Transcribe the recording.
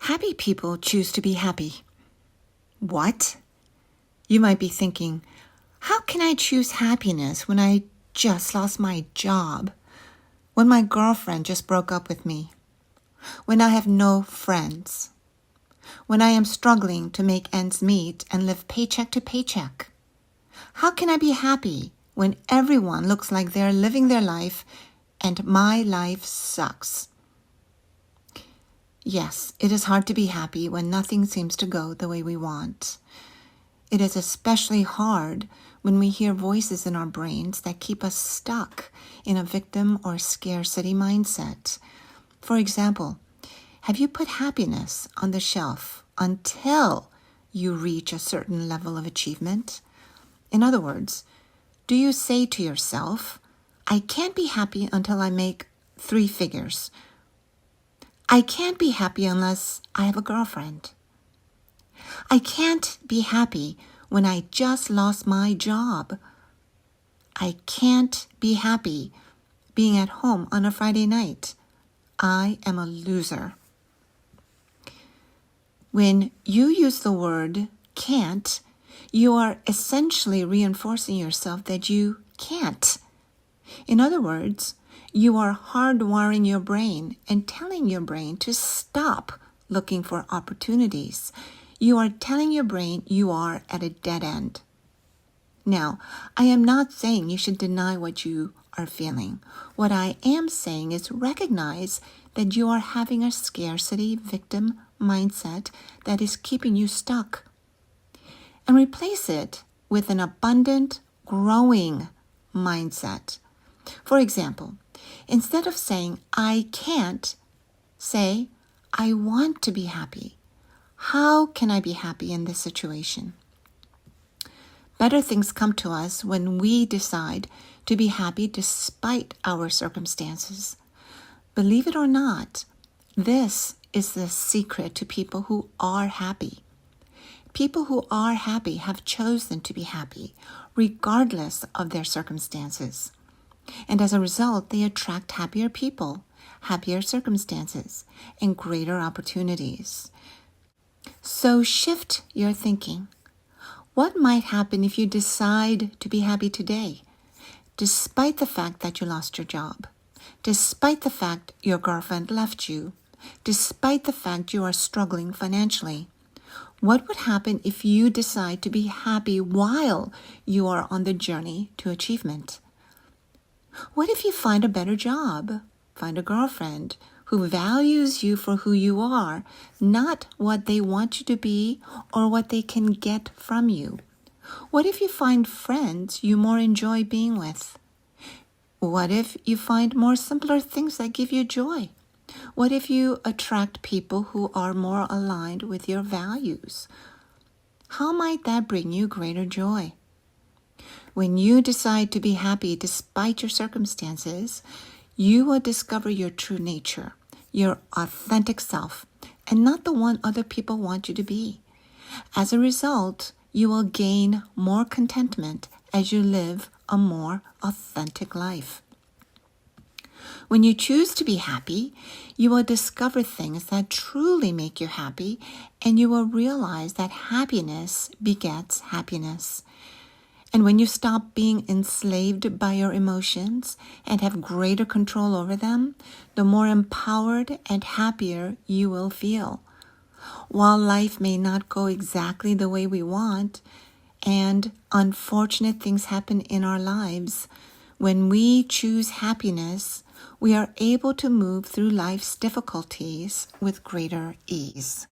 Happy people choose to be happy. What? You might be thinking, how can I choose happiness when I just lost my job? When my girlfriend just broke up with me? When I have no friends? When I am struggling to make ends meet and live paycheck to paycheck? How can I be happy when everyone looks like they're living their life and my life sucks? Yes, it is hard to be happy when nothing seems to go the way we want. It is especially hard when we hear voices in our brains that keep us stuck in a victim or scarcity mindset. For example, have you put happiness on the shelf until you reach a certain level of achievement? In other words, do you say to yourself, I can't be happy until I make 3 figures. I can't be happy unless I have a girlfriend. I can't be happy when I just lost my job. I can't be happy being at home on a Friday night. I am a loser. When you use the word can't, you are essentially reinforcing yourself that you can't. In other words, you are hardwiring your brain and telling your brain to stop looking for opportunities. You are telling your brain you are at a dead end. Now, I am not saying you should deny what you are feeling. What I am saying is recognize that you are having a scarcity victim mindset that is keeping you stuck, and replace it with an abundant, growing mindset. For example, instead of saying, I can't, say, I want to be happy. How can I be happy in this situation? Better things come to us when we decide to be happy despite our circumstances. Believe it or not, this is the secret to people who are happy. People who are happy have chosen to be happy, regardless of their circumstances. And as a result, they attract happier people, happier circumstances, and greater opportunities. So shift your thinking. What might happen if you decide to be happy today, despite the fact that you lost your job, despite the fact your girlfriend left you, despite the fact you are struggling financially? What would happen if you decide to be happy while you are on the journey to achievement? What if you find a better job, find a girlfriend who values you for who you are, not what they want you to be or what they can get from you? What if you find friends you more enjoy being with? What if you find more simpler things that give you joy? What if you attract people who are more aligned with your values? How might that bring you greater joy? When you decide to be happy despite your circumstances, you will discover your true nature, your authentic self, and not the one other people want you to be. As a result, you will gain more contentment as you live a more authentic life. When you choose to be happy, you will discover things that truly make you happy, and you will realize that happiness begets happiness. And when you stop being enslaved by your emotions and have greater control over them, the more empowered and happier you will feel. While life may not go exactly the way we want, and unfortunate things happen in our lives, when we choose happiness, we are able to move through life's difficulties with greater ease.